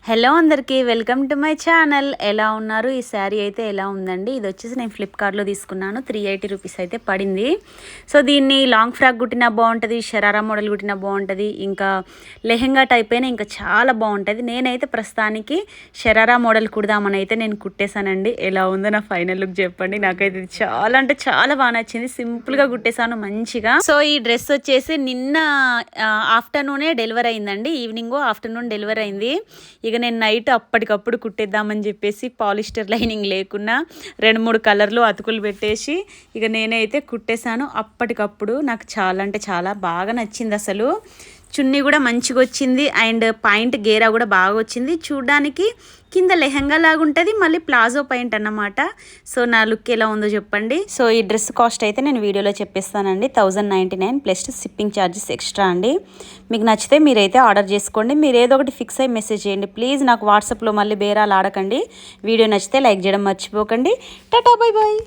Hello అందరికీ welcome to my channel. ఎలా ఉన్నారు? ఈ శారీ అయితే ఎలా ఉందండి? ఇది వచ్చేసి నేను ఫ్లిప్కార్ట్లో తీసుకున్నాను. 380 రూపీస్ అయితే పడింది. సో దీన్ని లాంగ్ ఫ్రాక్ కుట్టినా బాగుంటుంది, షరారా మోడల్ కుట్టినా బాగుంటుంది, ఇంకా లెహెంగా టైప్ అయినా ఇంకా చాలా బాగుంటుంది. నేనైతే ప్రస్తుతానికి షరారా మోడల్ కుడదామని అయితే నేను కుట్టేశానండి. ఎలా ఉందో నా ఫైనల్ లుక్ చెప్పండి. నాకైతే ఇది చాలా అంటే చాలా బాగా నచ్చింది. సింపుల్గా కుట్టేశాను మంచిగా. సో ఈ డ్రెస్ వచ్చేసి నిన్న ఆఫ్టర్నూనే డెలివరీ అయిందండి. ఈవినింగ్ ఆఫ్టర్నూన్ డెలివరీ అయింది. ఇక నేను నైట్ అప్పటికప్పుడు కుట్టేద్దామని చెప్పేసి పాలిస్టర్ లైనింగ్ లేకున్నా 2-3 కలర్లు అతుకులు పెట్టేసి ఇక నేనైతే కుట్టేశాను అప్పటికప్పుడు. నాకు చాలా అంటే చాలా బాగా నచ్చింది. అసలు చున్నీ కూడా మంచిగా వచ్చింది అండ్ పాయింట్ గేరా కూడా బాగా వచ్చింది. చూడడానికి కింద లెహంగా లాగా ఉంటుంది, మళ్ళీ ప్లాజో పాయింట్ అన్నమాట. సో నా లుక్ ఎలా ఉందో చెప్పండి. సో ఈ డ్రెస్ కాస్ట్ అయితే నేను వీడియోలో చెప్పేస్తానండి. 1099 ప్లస్ షిప్పింగ్ ఛార్జెస్ ఎక్స్ట్రా అండి. మీకు నచ్చితే మీరైతే ఆర్డర్ చేసుకోండి. మీరు ఏదో ఒకటి ఫిక్స్ అయ్యి మెసేజ్ చేయండి ప్లీజ్. నాకు వాట్సాప్లో మళ్ళీ బేరాలు ఆడకండి. వీడియో నచ్చితే లైక్ చేయడం మర్చిపోకండి. Tata bye bye.